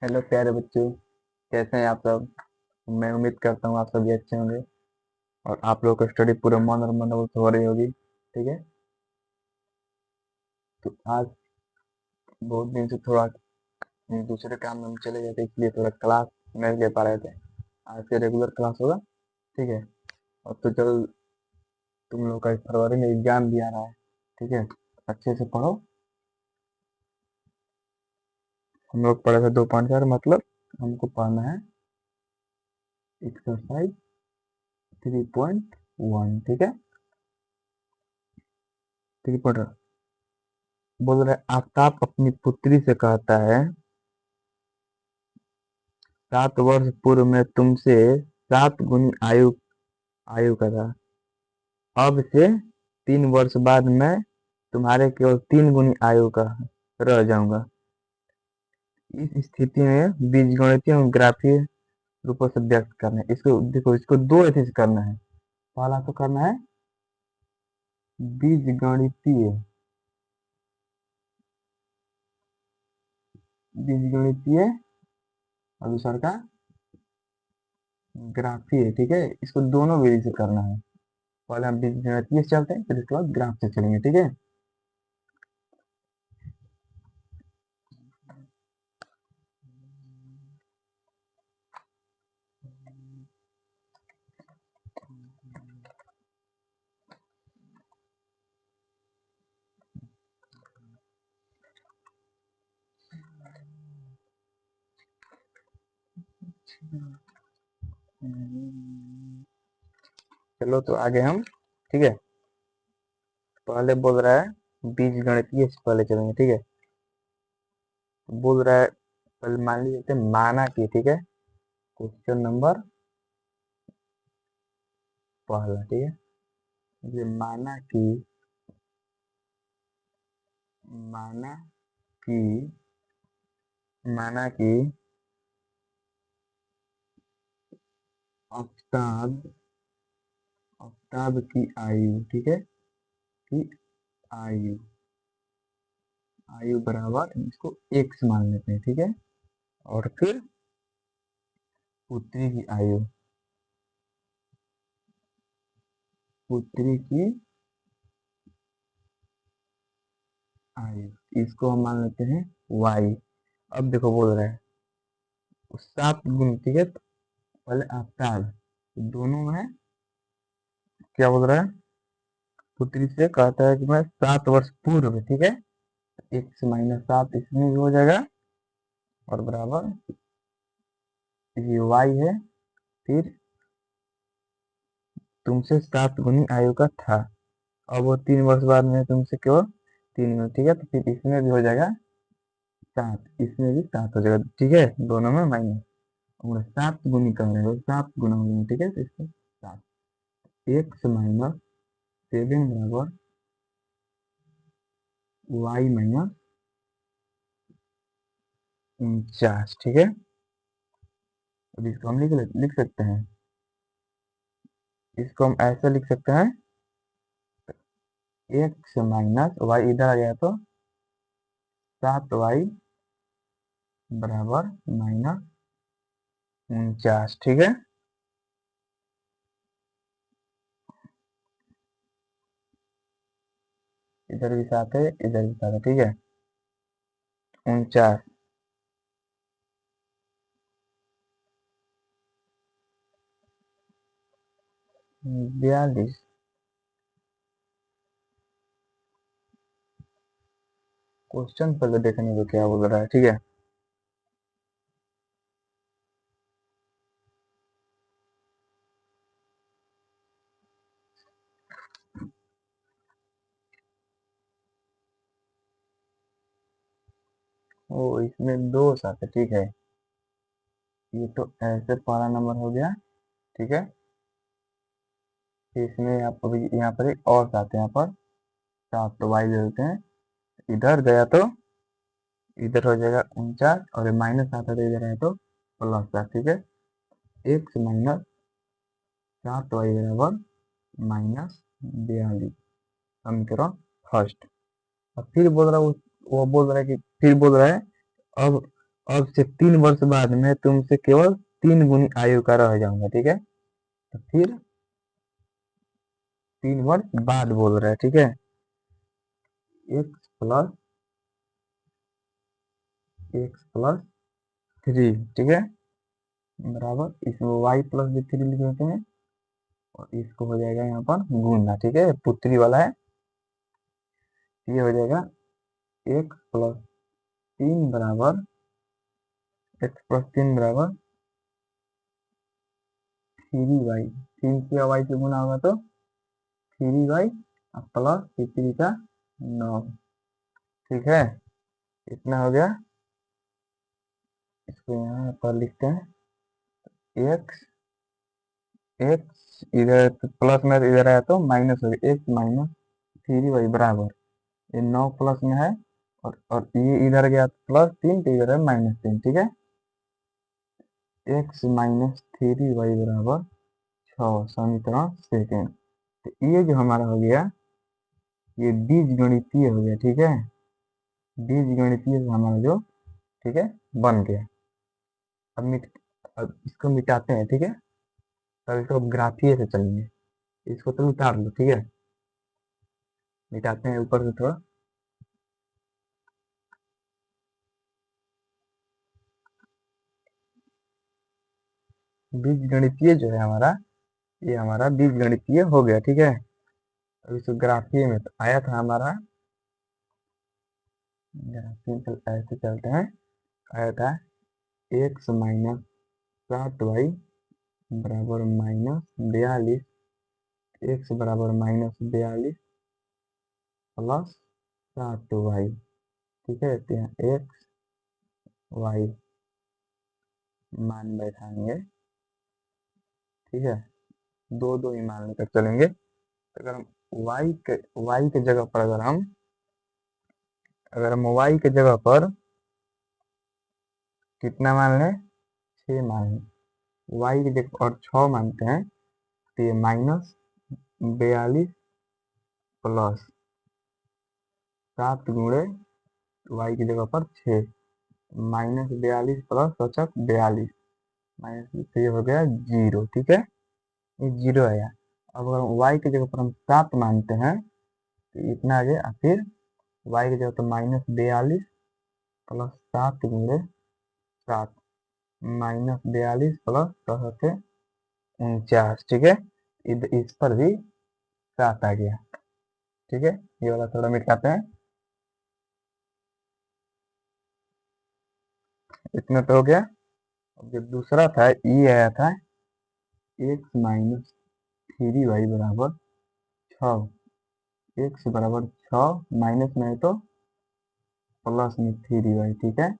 Hello प्यारे बच्चों, कैसे हैं आप सब। मैं उम्मीद करता हूँ आप सभी अच्छे होंगे और आप लोगों का स्टडी पूरा मन और मनोबल से हो रही होगी। ठीक है। तो आज बहुत दिन से थोड़ा दूसरे काम में हम चले गए थे, इसलिए थोड़ा क्लास नहीं ले पा रहे थे। आज से रेगुलर क्लास होगा। ठीक है। और तो चल, तुम लोग का इस फरवरी में एग्जाम भी आ रहा है। ठीक है। अच्छे से पढ़ो। हम लोग पढ़े थे 2.4, मतलब हमको पढ़ना है एक्सरसाइज 3.1। ठीक है। 3. बोल रहे आफ्ताब अपनी पुत्री से कहता है, 7 वर्ष पूर्व में तुमसे 7 गुनी आयु आयु का था। अब से 3 वर्ष बाद मैं तुम्हारे केवल 3 गुनी आयु का रह जाऊंगा। इस स्थिति में बीजगणितीय और ग्राफीय रूपों से व्यक्त करना है। इसको देखो, इसको दो ऐसे से करना है। पहला तो करना है बीजगणितीय बीजगणितीय और दूसरा का ग्राफीय। ठीक है। इसको दोनों विधि से करना है। पहले हम बीजगणितीय से चलते हैं, फिर उसके बाद ग्राफ से चलेंगे। ठीक है। चलो तो आगे हम। ठीक है। पहले बोल रहा है बीज गणितीय से पहले चलेंगे। ठीक है। बोल रहा है, पहले मान लीजिए माना कि, ठीक है, क्वेश्चन नंबर पहला। ठीक है। ये माना कि माना कि आफ्ताब आफ्ताब की आयु, ठीक है, की आयु आयु बराबर, इसको एक्स मान लेते हैं। ठीक है। और फिर पुत्री की आयु पुत्री की आयु इसको हम मान लेते हैं वाई। अब देखो, बोल रहा है 7 गुण। ठीक है। पहले आफ्ताब, दोनों में क्या बोल रहा है, पुत्री से कहता है कि मैं 7 वर्ष पूर्व, ठीक है, 1 से -7 इसमें भी हो जाएगा और बराबर ये वाई है। फिर तुमसे 7 गुनी आयु का था। अब वो 3 वर्ष बाद में तुमसे केवल 3 गुनी। ठीक है। तो फिर इसमें भी हो जाएगा 7, इसमें भी 7 हो जाएगा। ठीक है। दोनों में माइनस, और 7 गुनी कर रहे हो, 7 गुना हो। ठीक है। तो इसको 7, 1 से -7 बराबर वाई -49। ठीक है। अब इसको हम लिख सकते हैं। इसको हम ऐसे लिख सकते हैं, 1 से - इधर आ गया तो 7y बराबर -49। ठीक है। इधर भी 7 है, इधर भी 7 है। ठीक है। 49, 42। क्वेश्चन पहले देखने को क्या बोल रहा है। ठीक है। ओ, इसमें दो साथ है। ठीक है। ये तो ऐसे पहला नंबर हो गया। ठीक है। इसमें यहाँ पर एक और साथ है, यहाँ पर 7, तो वाई देते हैं। इधर गया तो इधर हो जाएगा 49, और माइनस आता है तो इधर है तो +7। ठीक है। 1 से -7y बराबर -42, समीकरण फर्स्ट। और फिर बोल रहा है वो बोल रहा है कि फिर बोल रहा है अब अब से 3 वर्ष बाद में तुमसे केवल 3 गुनी आयु का रह जाऊंगा, ठीक है। तो फिर 3 वर्ष बाद बोल रहा है, ठीक है। x प्लस 3, ठीक है, बराबर इसमें y+3 लिख देते हैं और इसको हो जाएगा यहाँ पर गुना, ठीक है, पुत्री वाला है। ये हो जाएगा x+3 बराबर थ्री वाई, 3 से y से गुना होगा तो 3y प्लस 3 का 9, ठीक है। इतना हो गया। इसको यहाँ पर लिखते हैं x इधर प्लस में इधर आया तो माइनस हो गया, x-3y बराबर ये 9 प्लस में है और ये इधर गया +3 तो इधर है -3, ठीक है। x-3y बराबर 6 समीकरण सेकेंड। तो ये जो हमारा हो गया ये बीजगणितीय हो गया, ठीक है। बीजगणितीय से हमारा जो, ठीक है, बन गया। अब इसको मिटाते हैं, ठीक है। कल तो ग्राफीय से चलेंगे, इसको तो उतार लो, ठीक है। मिटाते हैं ऊपर से थोड़ा। बीजगणितीय जो है हमारा, ये हमारा बीजगणितीय हो गया, ठीक है। अब इसको ग्राफीय में तो आया था हमारा, ग्राफीय ऐसे चलते हैं। आया था x-7y बराबर -42, x बराबर -42 प्लस 7y, ठीक है। तो यहाँ x y मान बैठाएंगे, ठीक है, दो दो ही मान लेकर चलेंगे। तो अगर हम y के जगह पर y के जगह पर कितना मान लें, 6 मान लें, y की जगह और 6 मानते हैं तो ये -42 प्लस 7 गुणे y की जगह पर 6, -42 प्लस 42 माइनस, तो ये हो गया 0, ठीक है, ये 0 आया। अब अगर y की जगह पर हम 7 मानते हैं तो इतना आ गया, फिर y की जगह पर -42 प्लस 7 गुणे 7, -42 प्लस 49, ठीक है। इस पर भी 7 आ गया, ठीक है। ये वाला थोड़ा मिटाते हैं, इतना तो हो गया। अब जो दूसरा था ये आया था x-3y बराबर 6, x बराबर 6 माइनस में है तो प्लस में 3y, ठीक है।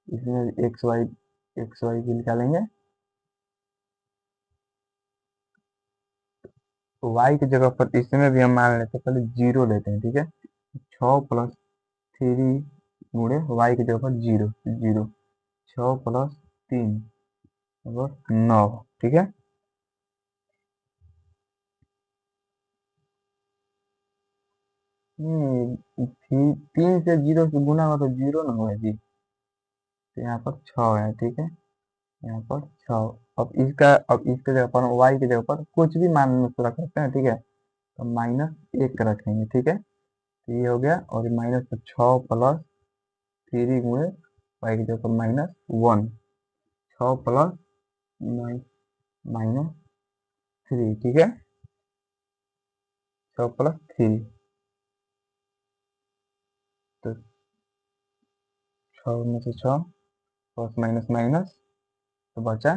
इसमें एक्स वाई की निकालेंगे तो y की जगह पर इसमें भी हम मान लेते हैं, पहले 0 लेते हैं, ठीक है। 6+3 गुणे y की जगह पर 0 0, 6+3 बराबर 9, ठीक है। तीन से 0 से गुना हुआ तो 0 ना हुआ जी, तो यहाँ पर 6 है, ठीक है, यहाँ पर 6। अब इसके जगह पर y की जगह पर कुछ भी मान रख सकते हैं, ठीक है। तो -1 रखेंगे, ठीक है। तो ये हो गया और माइनस 6+3 गुणे y की जगह पर -1, 6+-3, ठीक है, 6+3, तो 6 में से 6 प्लस माइनस माइनस तो बचा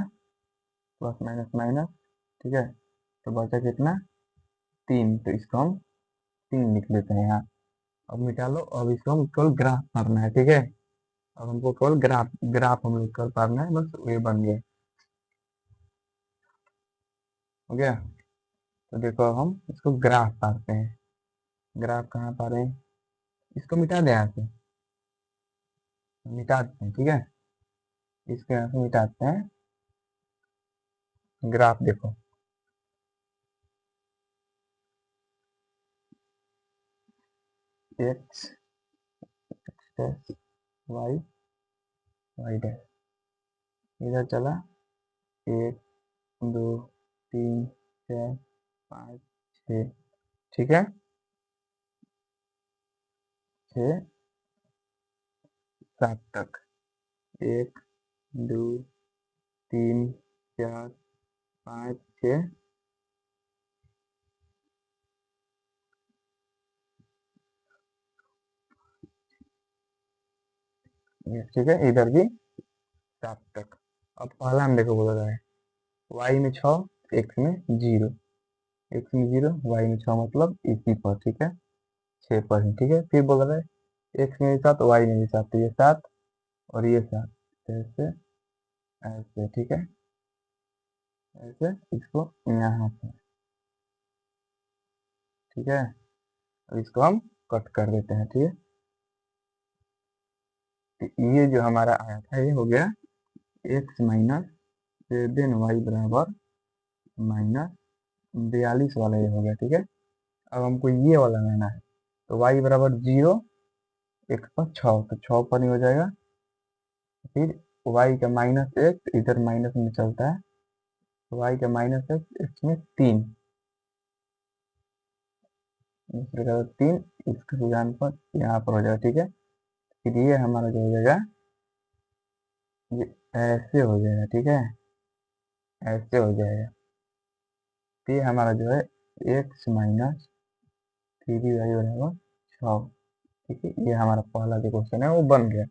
प्लस माइनस माइनस, ठीक है। तो बचा कितना, 3, तो इसको हम 3 लिख लेते हैं यहाँ। अब मिटा लो, अब इसको हम केवल ग्राफ मारना है, ठीक है। अब हमको केवल ग्राफ ग्राफ हम लोग कर पाना है, बस ये बन गया, हो गया। तो देखो अब हम इसको ग्राफ पाते हैं। ग्राफ कहाँ पा रहे हैं, इसको मिटा दें यहाँ से, मिटा देते हैं, ठीक है। इसको यहाँ से मिटाते हैं। ग्राफ देखो, X X Y Y dash इधर चला 1 2 3 4 5 6, ठीक है 6 7 तक 1 2 3 4 5 6 ठीक है इधर भी 7 तक। अब पहला हम देखो बोल रहा है y में 6 x में 0, x में 0 y में 6 मतलब इसी पर, ठीक है 6 पर ही, ठीक है फिर बोल रहा है x में भी 7 y में भी 7, तो ये 7 और ये 7, तो ऐसे ऐसे, ठीक है ऐसे इसको यहाँ पर, ठीक है अब इसको हम कट कर देते हैं, ठीक है तो ये जो हमारा आया था ये हो गया x माइनस 7y बराबर -42 वाला ये हो गया, ठीक है अब हमको ये वाला लेना है तो y बराबर 0 x पर 6, तो 6 पर ही हो जाएगा, फिर y का -x इधर माइनस में चलता है तो y का -x इसमें 3, दूसरे का 3 इसके स्थान पर यहाँ पर हो जाएगा, ठीक है फिर ये हमारा जो हो जाएगा ये ऐसे हो जाएगा, ठीक है ऐसे हो जाएगा, तो ये हमारा जो है x माइनस 3y बराबर 6, ठीक है ये हमारा पहला जो क्वेश्चन है वो बन गया।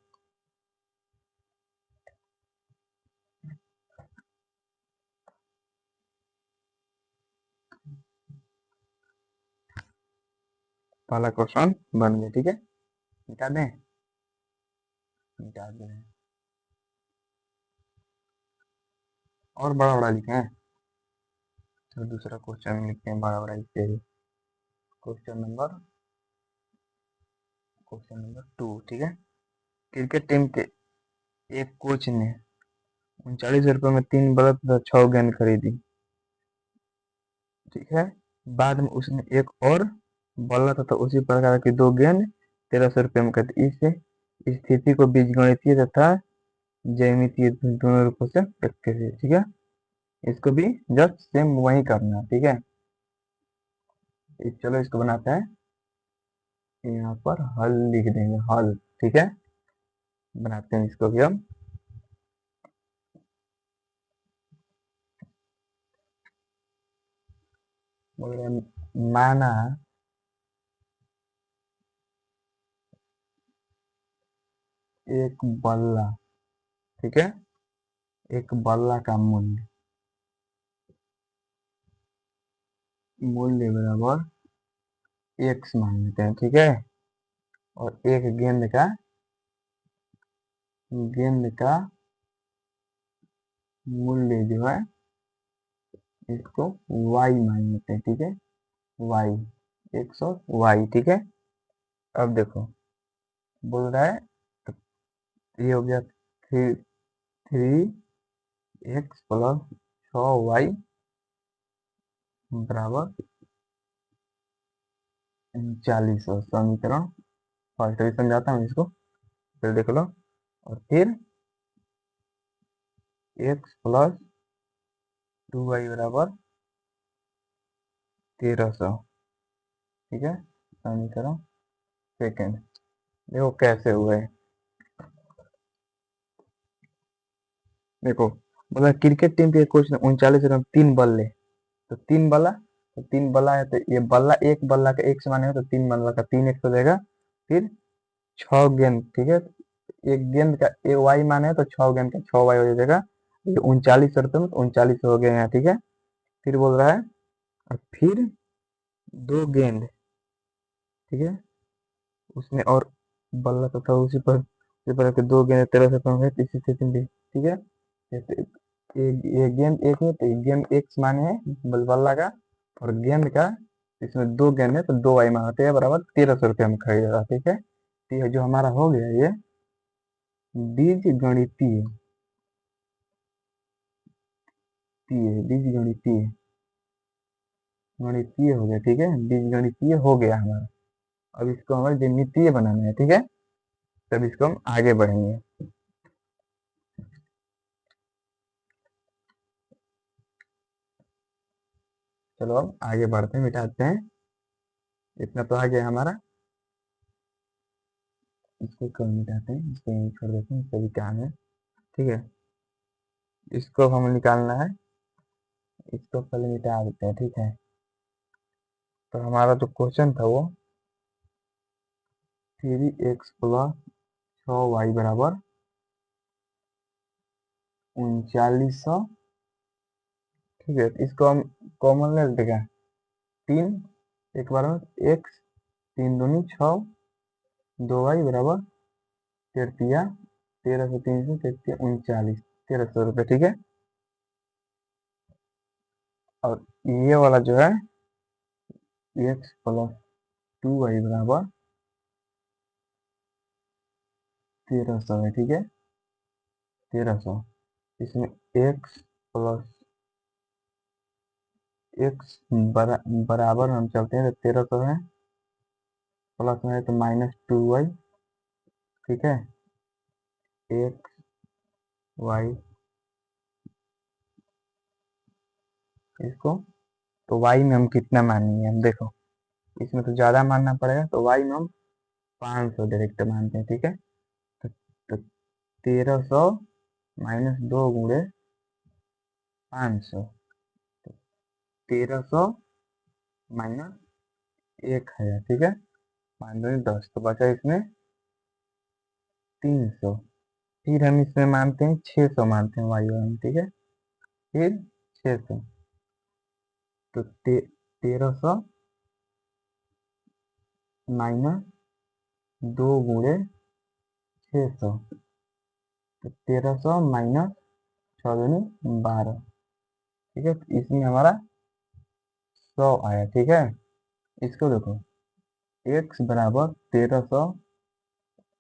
पहला क्वेश्चन बन गया, ठीक है मिटा दें, मिटा दें और बड़ा बड़ा लिखे हैं, तो दूसरा क्वेश्चन लिखते हैं बड़ा बड़ा लिखते हैं, क्वेश्चन नंबर 2, ठीक है क्रिकेट टीम के एक कोच ने 39 रुपए में 3 बल्ब तथा 6 गेंद खरीदी, ठीक है बाद में उसने एक और बल्ला तथा उसी प्रकार की 2 गेंद 1300 रुपये में खरीदी, इस स्थिति को बीजगणितीय तथा ज्यामितीय दोनों रूपों से व्यक्त कीजिए, ठीक है इसको भी जस्ट सेम वही करना है, ठीक है चलो इसको बनाते हैं, यहाँ पर हल लिख देंगे हल, ठीक है बनाते हैं इसको भी हम, बोल रहे हैं, माना एक बल्ला, ठीक है एक बल्ला का मूल्य मूल्य बराबर x मान लेते हैं, ठीक है और एक गेंद का मूल्य जो है इसको y मान लेते हैं, ठीक है y x और y, ठीक है अब देखो बोल रहा है तो ये हो गया 3x प्लस 6y बराबर 39, समीकरण फर्स्ट भी समझाता हूँ इसको, फिर देख लो और फिर x प्लस 2y बराबर 1300, ठीक है समीकरण सेकेंड, देखो कैसे हुआ है, देखो मतलब क्रिकेट टीम के कोच ने 39 रन 3 बल्ले, तो 3 बल्ला है तो ये बल्ला एक बल्ला का एक समान है तो 3 बल्ला का 3x हो जाएगा, फिर 6 गेंद, ठीक है एक गेंद का एक वाई मान है तो 6 गेंद का 6y हो जाएगा, ये 39 रुपये में 39 हो गए हैं, ठीक है फिर बोल रहा है और फिर 2 गेंद, ठीक है उसमें और बल्ला तो था उसी पर के 2 गेंद 1300 है इसी स्थिति में भी, ठीक है जैसे ये गेंद एक है तो ये गेंद एक माने है बल्ला का और गेंद का इसमें 2 गेंद है तो 2y मान होते हैं बराबर 1300 रुपये में खरीदा, ठीक है तो ये जो हमारा हो गया ये बीज गणितीय बीज गणितीय गणितीय हो गया, ठीक है बीज गणितीय हो गया हमारा, अब इसको हमारे ज्यामितीय बनाना है, ठीक है तब इसको हम आगे बढ़ेंगे। चलो अब आगे बढ़ते हैं, मिटाते हैं। इतना तो आ गया हमारा, इसको कल मिटाते हैं, इसको यहीं छोड़ देते हैं, इसका भी काम है। ठीक है, इसको हमें निकालना है, इसको पहले मिटा देते हैं। ठीक है, तो हमारा जो क्वेश्चन था वो 3x प्लस 6y बराबर 3900। ठीक है, इसको हम कॉमन ले लेते हैं। 3 एक बार में x, 3 दूनी 6, 2y बराबर 13 1339 ठीक है। और ये वाला जो है x प्लस 2y बराबर 1300 है। ठीक है, 1300, इसमें x प्लस x बराबर हम चलते हैं तो 1300 है, प्लस में है तो -2y। ठीक है, x y, इसको तो y में हम कितना मानेंगे, हम देखो इसमें तो ज़्यादा मानना पड़ेगा, तो y में हम 500 डायरेक्ट मानते हैं। ठीक है, तो 1300 -2 गुणे 500, 1300 -1000। ठीक है, 5 दूनी 10, तो बचा इसमें 300। फिर हम इसमें मानते हैं 600, मानते हैं वाई में। ठीक है, फिर 600, तो 1300 -2 गुणे 600, तो 1300 माइनस 6 दूनी 12। ठीक है, तो इसमें हमारा 100 आया। ठीक है, इसको देखो, x बराबर 1300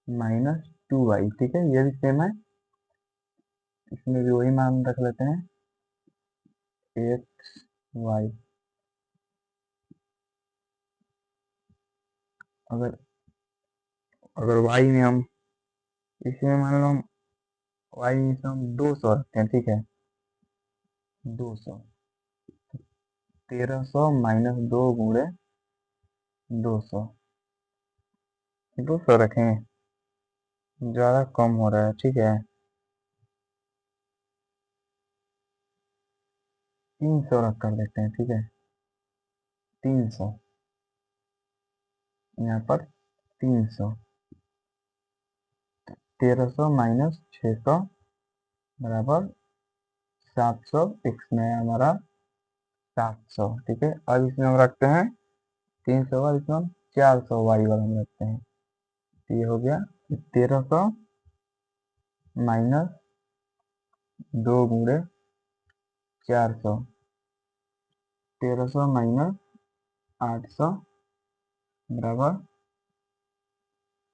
-2y। ठीक है, ये भी सेम है, इसमें भी वही मान रख लेते हैं, x y। अगर अगर y में हम, इसमें मान लो हम y में से हम 200 रखते हैं। ठीक है, 200, 1300 -2 गुणे 200, 200 रखें, ज़्यादा कम हो रहा है। ठीक है, 300 रख कर देते हैं। ठीक है, 300, यहाँ पर 300, 1300 -600 बराबर 700, x में है हमारा 700। ठीक है, अब इसमें हम रखते हैं 300 का, इसमें हम 400 वाई वाला हम रखते हैं, तो ये हो गया 1300 -2 गुणे 400, 1300 -800 बराबर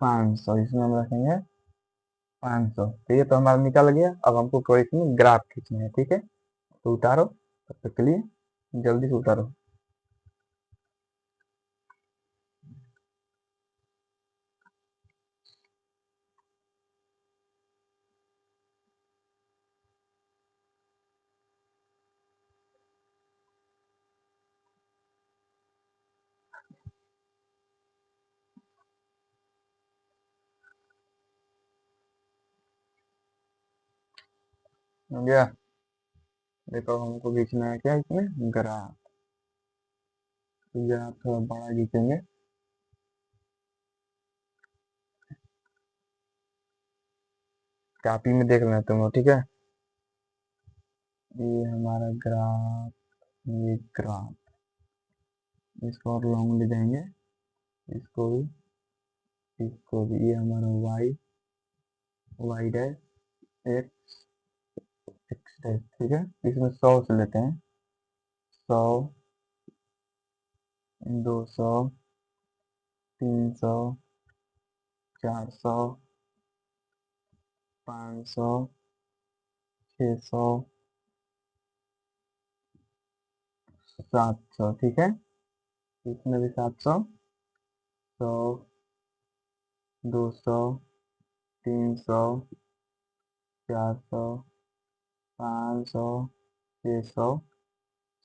500। इसमें हम रखेंगे 500। तो ये तो हमारा निकल गया, अब हमको कोई इसमें ग्राफ खींचना है। ठीक है, तो उतारो, तब तक के लिए जल्दी से उतारो। हो गया, देखो हमको खींचना है क्या इसमें, ग्राफ। तो ग्राफ थोड़ा बड़ा खींचेंगे, कॉपी में देख लेना तुम लोग। ठीक है, ये हमारा ग्राफ, ये ग्राफ, इसको और लॉन्ग ले जाएंगे, इसको भी, इसको भी। ये हमारा Y, Y dash, X, X dash. ठीक है, इसमें 100 से लेते हैं, 100, 200, 300, 400, 500, 600, 700। ठीक है, इसमें भी 700, 100, 200, 300, 400, 500, 600,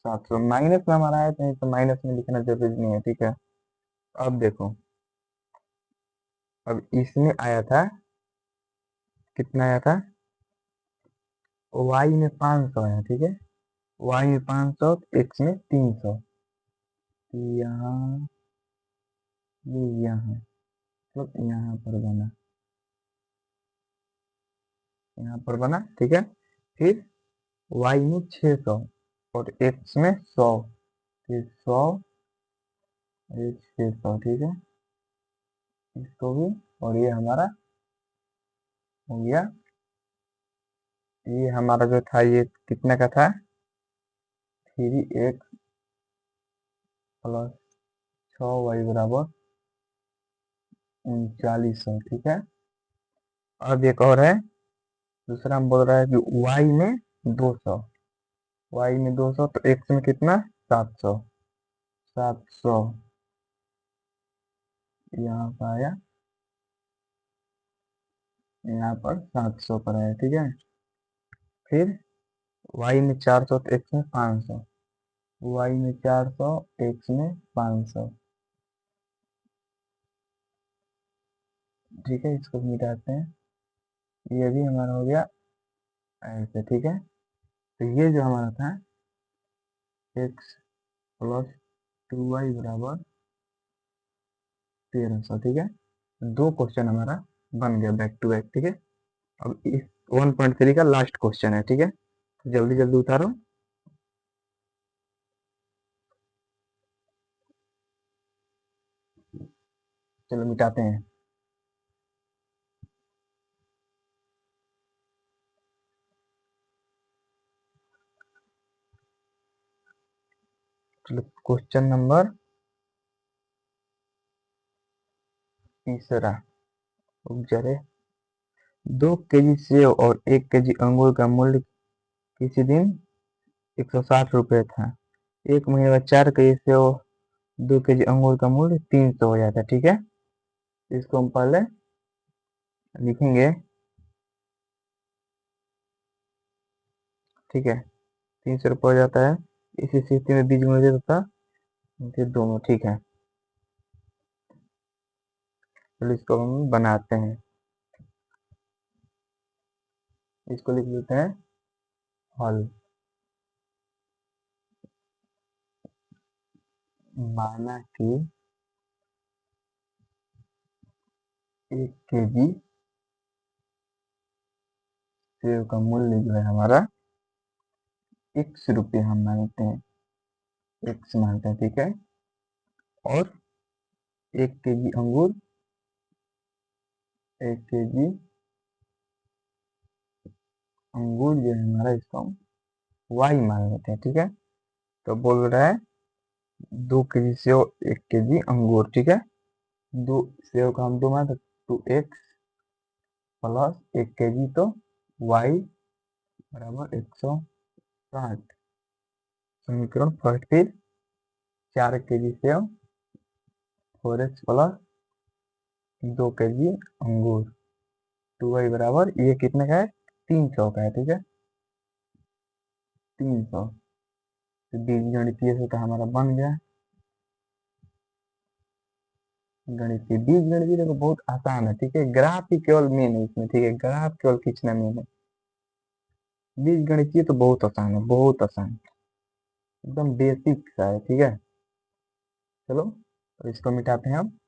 700 माइनस में हमारा आया तो माइनस में लिखना जरूरी नहीं है, ठीक है। अब देखो, अब इसमें आया था, कितना आया था, y में 500 है, ठीक है। y में 500, x में 300, यहाँ ये यहाँ, मतलब यहाँ पर बना, यहाँ पर बना, ठीक है। फिर y में 600 और x में 100, फिर 100, ये 600, ठीक है। इसको भी, और ये हमारा हो गया। ये हमारा जो था, ये कितने का था, 3x प्लस 6y बराबर 3900, ठीक है। अब एक और है, दूसरा हम बोल रहा है कि y में 200, y में 200 तो x में कितना, 700, 700 यहाँ पर आया, यहाँ पर 700 पर आया, ठीक है। फिर y में 400 तो x में 500, y में 400, x में 500, ठीक है। इसको मिटाते हैं, ये भी हमारा हो गया ऐसे, ठीक है। तो ये जो हमारा था x प्लस 2y बराबर 1300, ठीक है। दो क्वेश्चन हमारा बन गया बैक टू बैक, ठीक है। अब इस 1.3 का लास्ट क्वेश्चन है, ठीक है। जल्दी जल्दी उतारो। चलो मिटाते हैं। चलो क्वेश्चन नंबर तीसरा, रुक जा रे। 2 केजी सेव और 1 केजी अंगूर का मूल्य किसी दिन 160 रुपये था। एक महीने बाद 4 केजी सेव, 2 केजी अंगूर का मूल्य 300 हो जाता है, ठीक है। इसको हम पहले लिखेंगे, ठीक है। 300 रुपये हो जाता है, इसी स्थिति में बीज मुझे तथा फिर दोनों, ठीक है। चलो इसको हम बनाते हैं, इसको लिख लेते हैं हल। माना कि 1 केजी सेव का मूल्य जो है हमारा x रुपये हम मानते हैं, x मानते हैं, ठीक है। और 1 केजी अंगूर, 1 केजी अंगूर जो है हमारा, इसको हम y मान लेते हैं, ठीक है। तो बोल रहा है 2 केजी सेव, 1 केजी अंगूर, ठीक है। दो सेव का हम 2 मान, तो 2x प्लस 1 केजी, तो y बराबर 160, समीकरण फर्स्ट। फिर 4 KG save, 4x plus 2 KG अंगूर, 2y बराबर, ये कितने का है, 300 का है, ठीक है। 300, तो बीजगणितीय से तो हमारा बन गया। गणितीय, बीजगणितीय देखो बहुत आसान है, ठीक है। ग्राफ ही केवल मेन है इसमें, ठीक है। ग्राफ केवल खींचना मेन है। बीजगणितीय तो बहुत आसान है, बहुत आसान, एकदम बेसिक सा है, ठीक है। चलो तो इसको मिटाते हैं हम।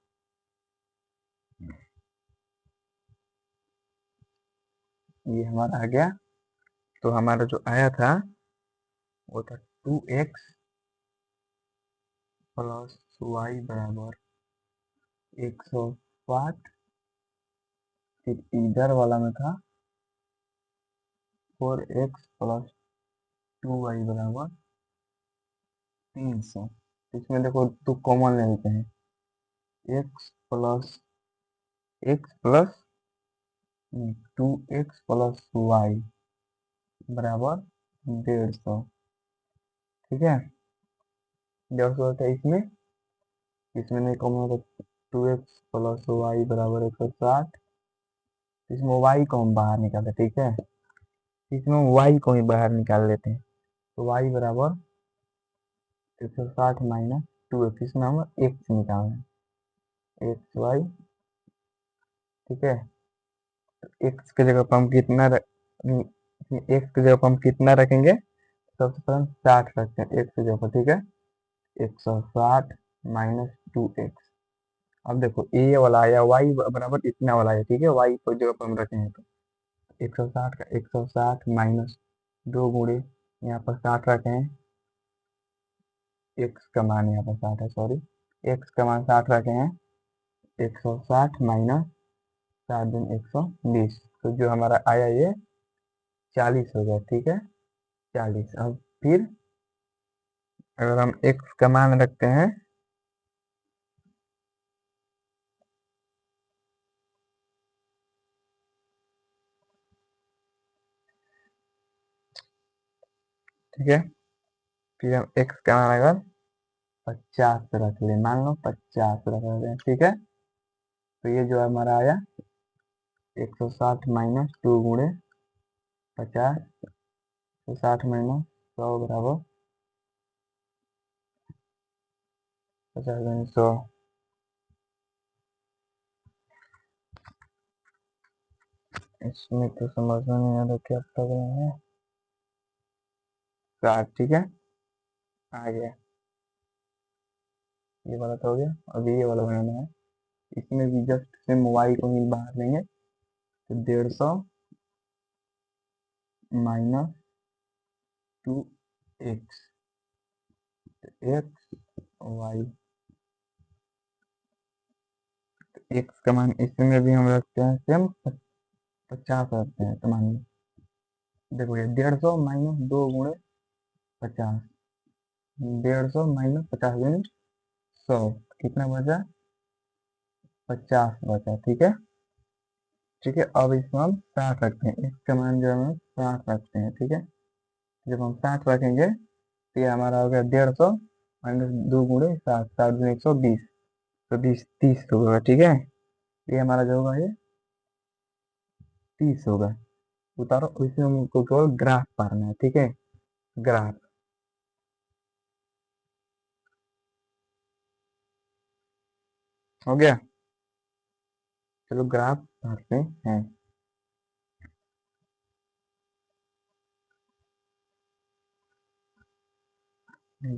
ये हमारा आ गया। तो हमारा जो आया था वो था 2x प्लस वाई बराबर 160। फिर इधर वाला में था 4x प्लस 2y बराबर 300। इसमें देखो टू कॉमन ले लेते हैं, x plus 2x plus Y बराबर 150, ठीक है। 150 होता है इसमें, इसमें नहीं कॉमन होता, 2x प्लस वाई बराबर 160। इसमें y को हम बाहर निकालते, ठीक है। इसमें y को ही बाहर निकाल लेते हैं, तो y बराबर 160 माइनस 2x, इसमें हम x निकालना है, एक्स वाई, ठीक है। एक्स की जगह पर हम कितना एक्स की जगह पर हम कितना रखेंगे, सबसे पहले 60 रखते हैं एक्स की जगह पर, ठीक है। 160 माइनस 2x। अब देखो ये वाला आया y बराबर इतना वाला है, ठीक है। y को जगह पर हम रखेंगे तो 160 का 160 माइनस 2 गुणे यहाँ पर 60 रखे हैं, x का मान यहाँ पर 60 है, सॉरी, x का मान 60 रखे हैं। 160 माइनस 7 दिन 120, तो जो हमारा आया ये 40 हो गया, ठीक है। 40। अब फिर अगर हम x का मान रखते हैं, ठीक है, फिर हम x का मान अगर 50 रख ले, मान लो 50 रख रहे हैं, ठीक है। तो ये जो हमारा आया 160 माइनस 2 गुणे 50, तो 60 माइनस 100 बराबर 50 गुणे 100। इसमें तो समझ में नहीं आ रहा क्या कर रहे हैं। 60, ठीक है, आ गया। ये वाला तो हो गया, अभी ये वाला बनाना है। इसमें भी जस्ट से y को ही बाहर लेंगे, तो 150 minus 2x, x Y, x का मान इसमें भी हम रखते हैं सेम 50 रखते हैं, तो मान लो देखो ये 150 माइनस 2 गुणे 50, 150 माइनस 50 गुणे 100, कितना बचा, 50 बचा, ठीक है। ठीक है, अब इसको हम 60 रखते हैं, इसका मान जो है 60 रखते हैं, ठीक है। जब हम 60 रखेंगे तो ये हमारा हो गया 150 माइनस 2 गुणे 60, 60 गुणे 120, तो 20 30 होगा, ठीक है। ये हमारा जो होगा ये 30 होगा। उतारो, इसमें हमको केवल ग्राफ पारना है, ठीक है, ग्राफ। हो गया, चलो ग्राफ पारते हैं।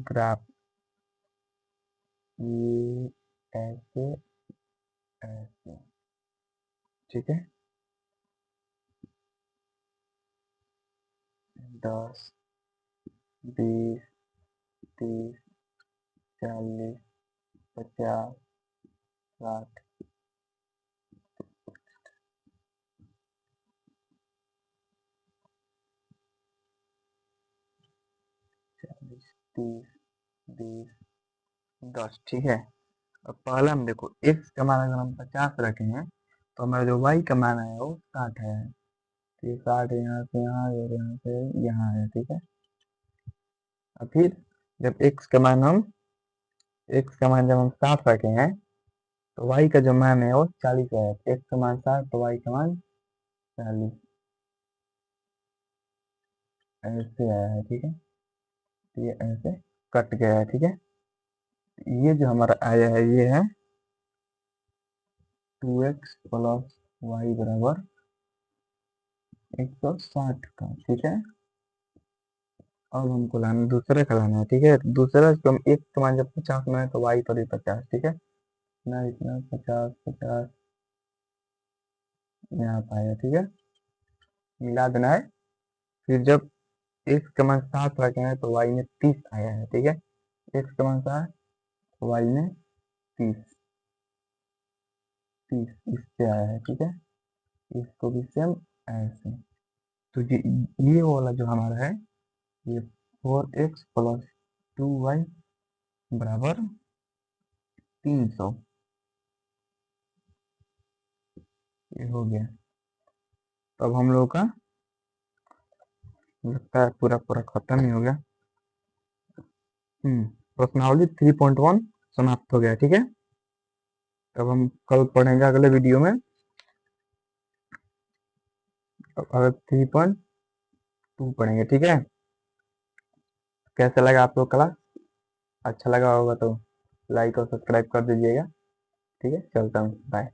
ग्राफ ये ऐसे ऐसे, ठीक है। 10 20 30 40 50 60 40 30 20 10, ठीक है। अब पहला हम देखो x का मान अगर हम 50 रखे हैं, तो हमारा जो y का मान है वो 60 है, तो ये 60 यहाँ से यहाँ और यहाँ से यहाँ है, ठीक है। और फिर जब x का मान जब हम 60 रखे हैं, तो y का जो मान है वो 40 है, x का मान 60 तो y का मान 40, ऐसे आया है, ठीक है। तो ये ऐसे कट गया है, ठीक है। ये जो हमारा आया है ये है 2x प्लस वाई बराबर 160 का, ठीक है। अब हमको लाना दूसरे का लाना है, ठीक है। दूसरा इसको हम एक का मान जब 50 में है तो वाई पर भी 50, ठीक है। इतना इतना 50 50 यहाँ पाया, ठीक है, मिला देना है। फिर जब x का मान 60 रखे हैं तो y में 30 आया है, ठीक है। x का मान 60, y में 30, 30 इससे आया है, ठीक है। इसको भी सेम ऐसे, तो ये वाला जो हमारा है ये 4x प्लस 2y बराबर 300, ये हो गया। तो अब हम लोग का लगता है पूरा पूरा खत्म ही हो गया। प्रश्नावली 3.1 समाप्त हो गया, ठीक है। अब हम कल पढ़ेंगे अगले वीडियो में अगर 3.2 पढ़ेंगे, ठीक है। कैसा लगा आप लोग क्लास? अच्छा लगा होगा तो लाइक और सब्सक्राइब कर दीजिएगा। ठीक है, चलता हूँ, बाय।